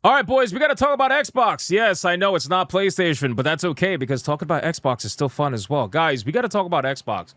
All right, boys, we got to talk about Xbox. Yes, I know it's not PlayStation, but that's okay because talking about Xbox is still fun as well. Guys, we got to talk about Xbox.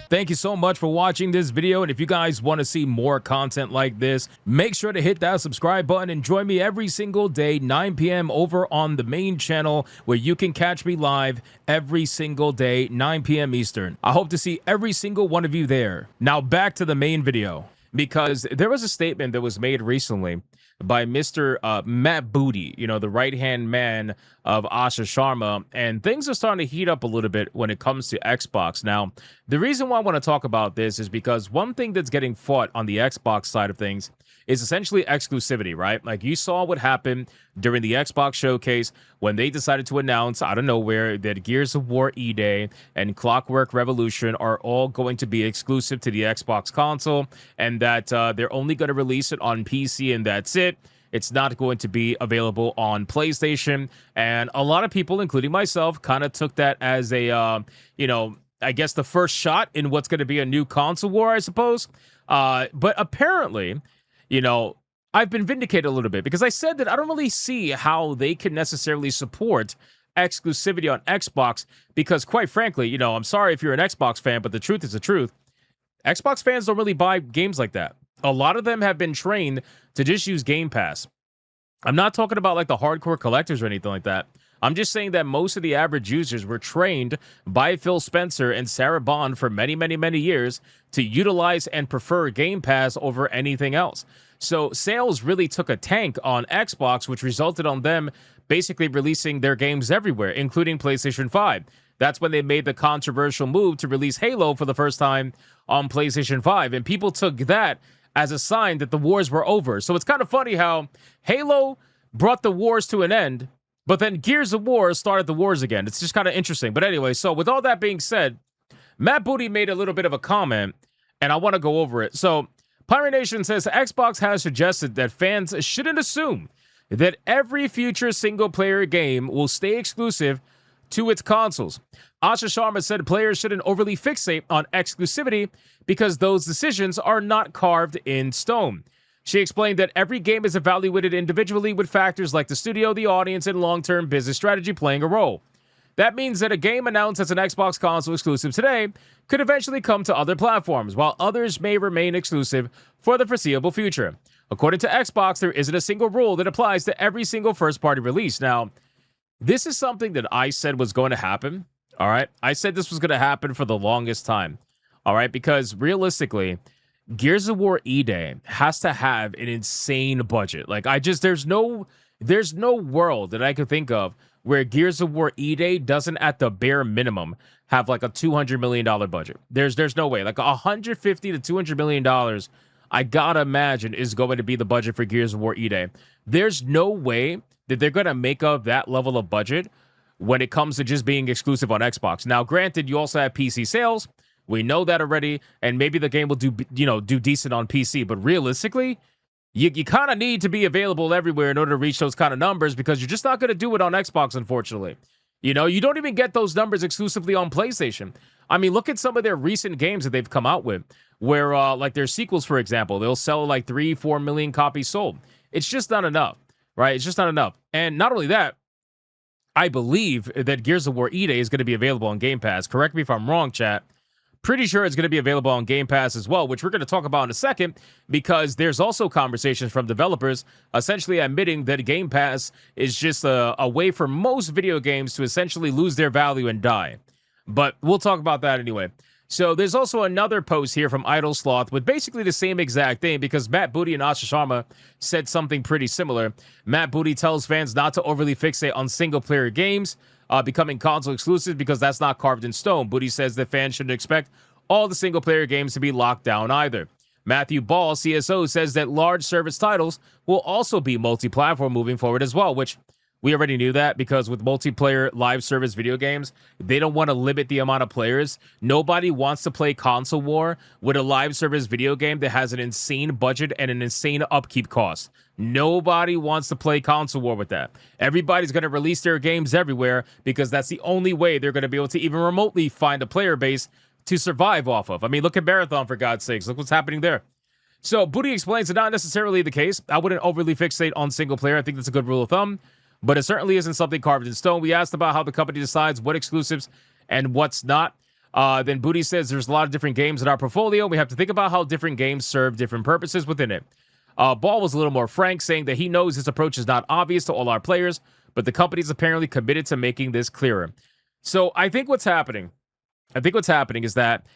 Thank you so much for watching this video, and if you guys want to see more content like this, make sure to hit that subscribe button and join me every single day, 9 p.m. over on the main channel, where you can catch me live every single day, 9 p.m. Eastern. I hope to see every single one of you there. Now back to the main video, because there was a statement that was made recently by Mr. Matt Booty, the right-hand man of Asha Sharma, and things are starting to heat up a little bit when it comes to Xbox. Now, the reason why I want to talk about this is because one thing that's getting fought on the Xbox side of things is essentially exclusivity, right? Like, you saw what happened during the Xbox showcase when they decided to announce out of nowhere that Gears of War E-Day and Clockwork Revolution are all going to be exclusive to the Xbox console, and that they're only going to release it on PC and that's it. It's not going to be available on PlayStation. And a lot of people, including myself, kind of took that as a, I guess the first shot in what's going to be a new console war, I suppose. But apparently, I've been vindicated a little bit because I said that I don't really see how they can necessarily support exclusivity on Xbox because, quite frankly, I'm sorry if you're an Xbox fan, but the truth is the truth. Xbox fans don't really buy games like that. A lot of them have been trained to just use Game Pass. I'm not talking about like the hardcore collectors or anything like that. I'm just saying that most of the average users were trained by Phil Spencer and Sarah Bond for many, many, many years to utilize and prefer Game Pass over anything else. So sales really took a tank on Xbox, which resulted on them basically releasing their games everywhere, including PlayStation 5. That's when they made the controversial move to release Halo for the first time on PlayStation 5. And people took that as a sign that the wars were over. So it's kind of funny how Halo brought the wars to an end, but then Gears of War started the wars again. It's just kind of interesting. But anyway, so with all that being said, Matt Booty made a little bit of a comment, and I want to go over it. So Pirate Nation says Xbox has suggested that fans shouldn't assume that every future single-player game will stay exclusive to its consoles. Asha Sharma said players shouldn't overly fixate on exclusivity because those decisions are not carved in stone. She explained that every game is evaluated individually with factors like the studio, the audience, and long-term business strategy playing a role. That means that a game announced as an Xbox console exclusive today could eventually come to other platforms, while others may remain exclusive for the foreseeable future. According to Xbox, there isn't a single rule that applies to every single first-party release. Now, this is something that I said was going to happen, all right? I said this was going to happen for the longest time, all right? Because realistically, Gears of War E-Day has to have an insane budget. Like, there's no world that I could think of where Gears of War E-Day doesn't, at the bare minimum, have like a $200 million budget. There's no way. Like $150 to $200 million, I gotta imagine, is going to be the budget for Gears of War E-Day. There's no way that they're going to make up that level of budget when it comes to just being exclusive on Xbox. Now, granted, you also have PC sales. We know that already, and maybe the game will do decent on PC. But realistically, you kind of need to be available everywhere in order to reach those kind of numbers because you're just not going to do it on Xbox, unfortunately. You don't even get those numbers exclusively on PlayStation. I mean, look at some of their recent games that they've come out with, where like their sequels, for example, they'll sell like 3-4 million copies sold. It's just not enough, right? It's just not enough. And not only that, I believe that Gears of War E-Day is going to be available on Game Pass. Correct me if I'm wrong, chat. Pretty sure it's going to be available on Game Pass as well, which we're going to talk about in a second, because there's also conversations from developers essentially admitting that Game Pass is just a way for most video games to essentially lose their value and die. But we'll talk about that anyway. So there's also another post here from Idle Sloth with basically the same exact thing, because Matt Booty and Asha Sharma said something pretty similar. Matt Booty tells fans not to overly fixate on single-player games becoming console exclusive because that's not carved in stone. Booty says that fans shouldn't expect all the single-player games to be locked down either. Matthew Ball, CSO, says that large service titles will also be multi-platform moving forward as well, which We already knew that because with multiplayer live service video games, they don't want to limit the amount of players. Nobody wants to play console war with a live service video game that has an insane budget and an insane upkeep cost. Nobody wants to play console war with that. Everybody's going to release their games everywhere because that's the only way they're going to be able to even remotely find a player base to survive off of. I mean, look at Marathon, for God's sakes. Look what's happening there. So Booty explains it's not necessarily the case. I wouldn't overly fixate on single player. I think that's a good rule of thumb, but it certainly isn't something carved in stone. We asked about how the company decides what exclusives and what's not. Then Booty says there's a lot of different games in our portfolio. We have to think about how different games serve different purposes within it. Ball was a little more frank, saying that he knows his approach is not obvious to all our players, but the company's apparently committed to making this clearer. So I think what's happening is that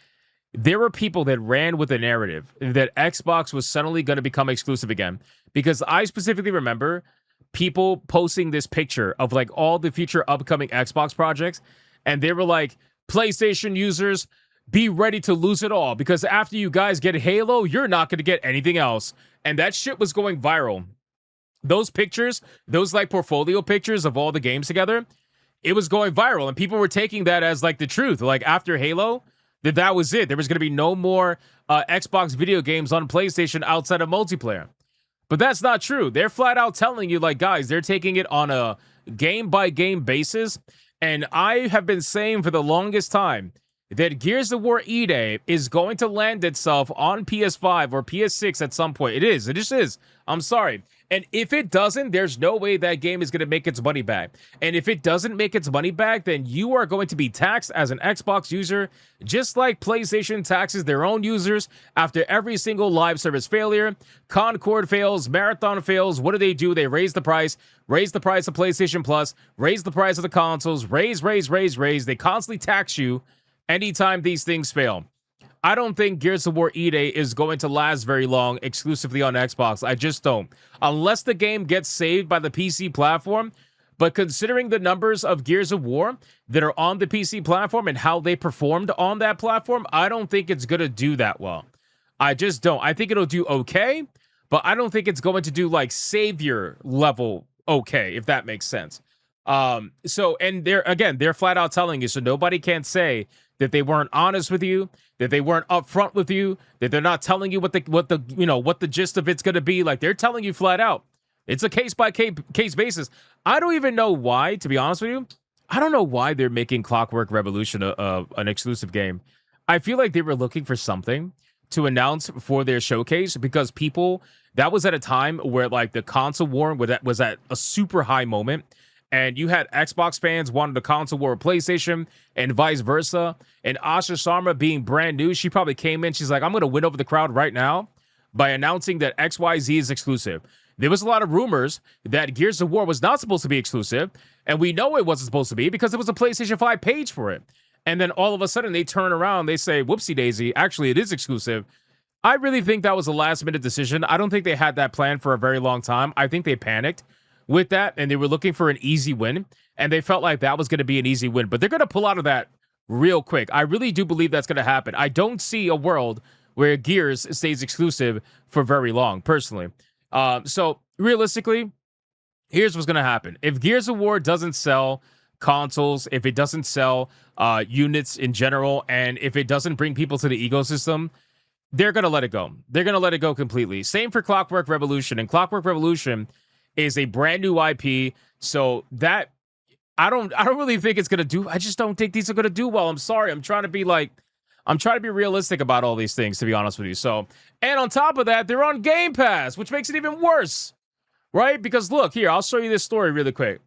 there were people that ran with the narrative that Xbox was suddenly going to become exclusive again. Because I specifically remember people posting this picture of like all the future upcoming Xbox projects. And they were like, PlayStation users, be ready to lose it all. Because after you guys get Halo, you're not going to get anything else. And that shit was going viral. Those pictures, those like portfolio pictures of all the games together, it was going viral. And people were taking that as like the truth. Like after Halo, that was it. There was going to be no more Xbox video games on PlayStation outside of multiplayer. But that's not true. They're flat out telling you, like, guys, they're taking it on a game-by-game basis. And I have been saying for the longest time that Gears of War E-Day is going to land itself on PS5 or PS6 at some point. It is. It just is. I'm sorry. And if it doesn't, there's no way that game is going to make its money back. And if it doesn't make its money back, then you are going to be taxed as an Xbox user, just like PlayStation taxes their own users after every single live service failure. Concord fails, Marathon fails. What do? They raise the price of PlayStation Plus, raise the price of the consoles, raise. They constantly tax you anytime these things fail. I don't think Gears of War E-Day is going to last very long exclusively on Xbox. I just don't. Unless the game gets saved by the PC platform. But considering the numbers of Gears of War that are on the PC platform and how they performed on that platform, I don't think it's going to do that well. I just don't. I think it'll do okay, but I don't think it's going to do like savior level okay, if that makes sense. And they're flat out telling you, so nobody can say that they weren't honest with you, that they weren't upfront with you, that they're not telling you what the gist of it's going to be. Like, they're telling you flat out. It's a case by case basis. I don't even know why, to be honest with you. I don't know why they're making Clockwork Revolution an exclusive game. I feel like they were looking for something to announce for their showcase because that was at a time where like the console war was at a super high moment. And you had Xbox fans wanting the console war with PlayStation and vice versa. And Asha Sharma being brand new, she probably came in. She's like, I'm going to win over the crowd right now by announcing that XYZ is exclusive. There was a lot of rumors that Gears of War was not supposed to be exclusive. And we know it wasn't supposed to be because it was a PlayStation 5 page for it. And then all of a sudden they turn around. They say, whoopsie daisy, actually it is exclusive. I really think that was a last minute decision. I don't think they had that plan for a very long time. I think they panicked with that, and they were looking for an easy win, and they felt like that was going to be an easy win, but they're going to pull out of that real quick. I really do believe that's going to happen. I don't see a world where Gears stays exclusive for very long, personally. So, realistically, here's what's going to happen. If Gears of War doesn't sell consoles, if it doesn't sell units in general, and if it doesn't bring people to the ecosystem, they're going to let it go. They're going to let it go completely. Same for Clockwork Revolution, and Clockwork Revolution is a brand new IP, so that I don't really think it's gonna do. I just don't think these are gonna do well. I'm sorry. I'm trying to be realistic about all these things, to be honest with you. So, and on top of that, they're on Game Pass, which makes it even worse, right? Because look here, I'll show you this story really quick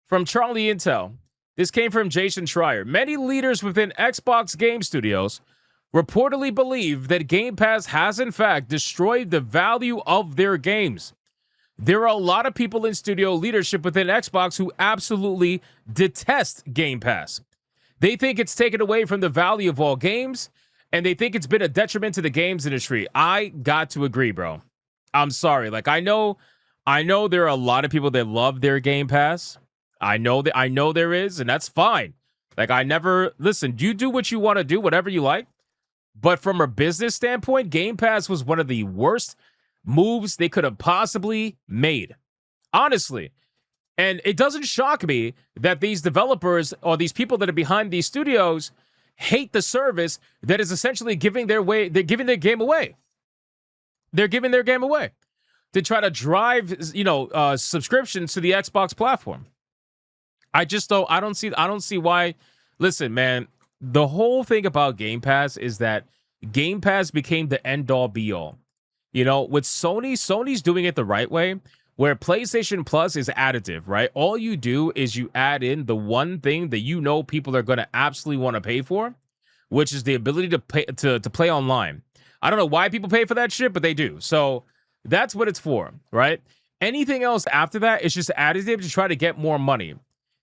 from Charlie Intel. This came from Jason Schreier. Many leaders within Xbox Game Studios reportedly believe that Game Pass has in fact destroyed the value of their games. There are a lot of people in studio leadership within Xbox who absolutely detest Game Pass. They think it's taken away from the value of all games, and they think it's been a detriment to the games industry. I got to agree, bro. I'm sorry. Like, I know there are a lot of people that love their Game Pass. I know there is, and that's fine. Like, listen, you do what you want to do, whatever you like. But from a business standpoint, Game Pass was one of the worst moves they could have possibly made. Honestly, And it doesn't shock me that these developers or these people that are behind these studios hate the service that is essentially they're giving their game away. They're giving their game away to try to drive, subscriptions to the Xbox platform. I don't see why. Listen, man, the whole thing about Game Pass is that Game Pass became the end all be all. With Sony's doing it the right way, where PlayStation Plus is additive, right? All you do is you add in the one thing that people are going to absolutely want to pay for, which is the ability to play online. I don't know why people pay for that shit, but they do. So that's what it's for, right? Anything else after that is just additive to try to get more money.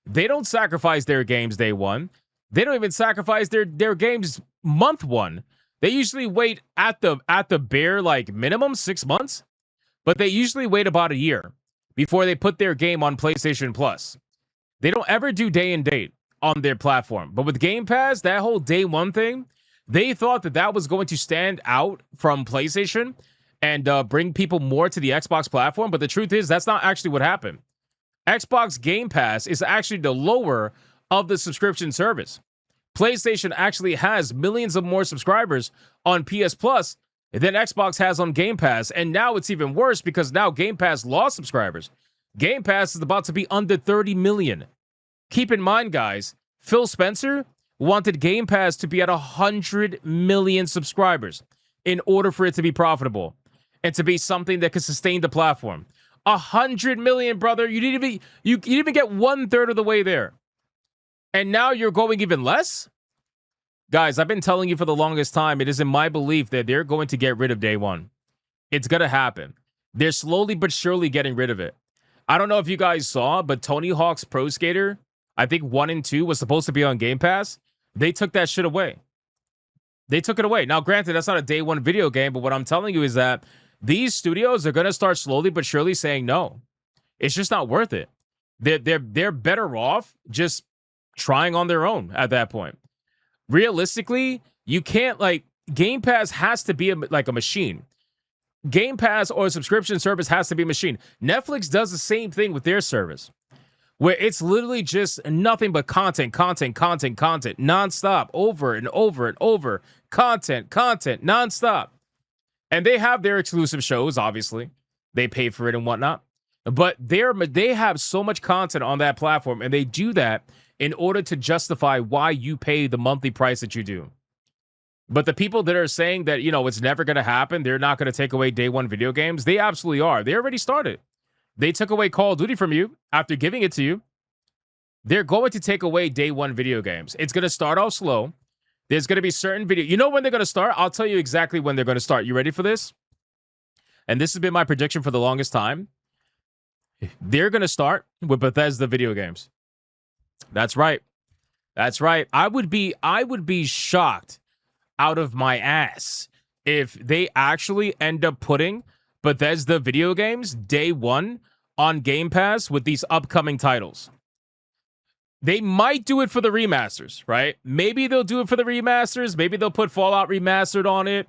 They don't sacrifice their games day one. They don't even sacrifice their games month one. They usually wait at the bare minimum 6 months, but they usually wait about a year before they put their game on PlayStation Plus. They don't ever do day and date on their platform. But with Game Pass, that whole day one thing, they thought that was going to stand out from PlayStation and bring people more to the Xbox platform. But the truth is, that's not actually what happened. Xbox Game Pass is actually the lower of the subscription service. PlayStation actually has millions of more subscribers on PS Plus than Xbox has on Game Pass. And now it's even worse because now Game Pass lost subscribers. Game Pass is about to be under 30 million. Keep in mind, guys, Phil Spencer wanted Game Pass to be at 100 million subscribers in order for it to be profitable and to be something that could sustain the platform. 100 million, brother. You didn't even get 1/3 of the way there. And now you're going even less? Guys, I've been telling you for the longest time, it is in my belief that they're going to get rid of day one. It's going to happen. They're slowly but surely getting rid of it. I don't know if you guys saw, but Tony Hawk's Pro Skater, I think 1 and 2 was supposed to be on Game Pass. They took that shit away. They took it away. Now, granted, that's not a day one video game, but what I'm telling you is that these studios are going to start slowly but surely saying no. It's just not worth it. They're better off just trying on their own at that point. Realistically, you can't Game Pass has to be a machine. Game Pass or a subscription service has to be a machine. Netflix does the same thing with their service, where it's literally just nothing but content, nonstop, over and over and over, content, nonstop. And they have their exclusive shows, obviously. They pay for it and whatnot. But they have so much content on that platform, and they do that in order to justify why you pay the monthly price that you do. But the people that are saying that, it's never going to happen, they're not going to take away day one video games, they absolutely are. They already started. They took away Call of Duty from you after giving it to you. They're going to take away day one video games. It's going to start off slow. There's going to be certain video. You know when they're going to start? I'll tell you exactly when they're going to start. You ready for this? And this has been my prediction for the longest time. They're going to start with Bethesda video games. That's right. That's right. I would be shocked out of my ass if they actually end up putting Bethesda video games day one on Game Pass with these upcoming titles. They might do it for the remasters, right? Maybe they'll do it for the remasters. Maybe they'll put Fallout Remastered on it.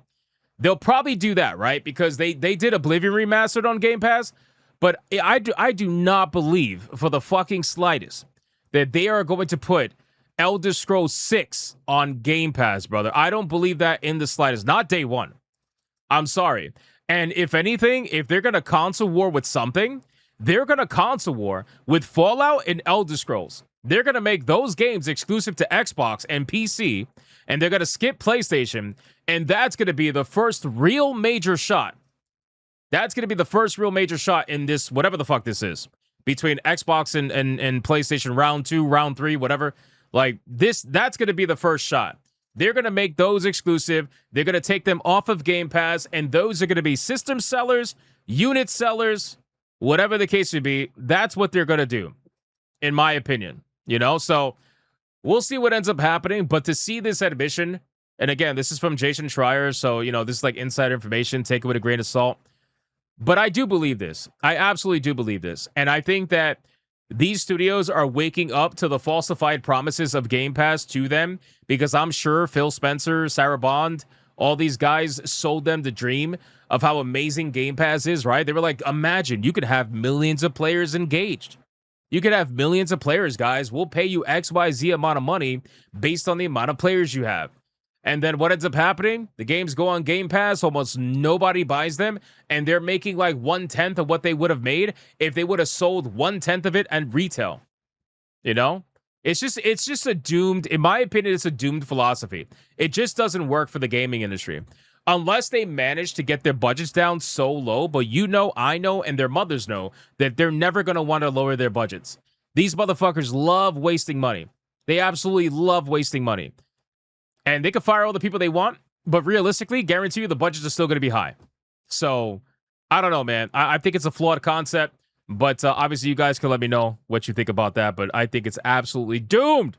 They'll probably do that, right? Because they did Oblivion Remastered on Game Pass. But I do not believe for the fucking slightest that they are going to put Elder Scrolls 6 on Game Pass, brother. I don't believe that in the slightest. Not day one. I'm sorry. And if anything, if they're going to console war with something, they're going to console war with Fallout and Elder Scrolls. They're going to make those games exclusive to Xbox and PC, and they're going to skip PlayStation, and that's going to be the first real major shot. That's going to be the first real major shot in this, whatever the fuck this is, between Xbox and PlayStation round 2, round 3, whatever. That's going to be the first shot. They're going to make those exclusive. They're going to take them off of Game Pass, and those are going to be system sellers, unit sellers, whatever the case may be. That's what they're going to do, in my opinion. So we'll see what ends up happening. But to see this admission, and again, this is from Jason Schreier, so, this is insider information. Take it with a grain of salt. But I do believe this. I absolutely do believe this. And I think that these studios are waking up to the falsified promises of Game Pass to them, because I'm sure Phil Spencer, Sarah Bond, all these guys sold them the dream of how amazing Game Pass is, right? They were like, imagine you could have millions of players engaged. You could have millions of players, guys. We'll pay you XYZ amount of money based on the amount of players you have. And then what ends up happening? The games go on Game Pass. Almost nobody buys them. And they're making like 1/10 of what they would have made if they would have sold 1/10 of it and retail. You know? It's just a doomed, in my opinion, it's a doomed philosophy. It just doesn't work for the gaming industry. Unless they manage to get their budgets down so low, but you know, I know, and their mothers know that they're never going to want to lower their budgets. These motherfuckers love wasting money. They absolutely love wasting money. And they can fire all the people they want, but realistically, guarantee you the budgets are still going to be high. So, I don't know, man. I think it's a flawed concept, but obviously you guys can let me know what you think about that, but I think it's absolutely doomed.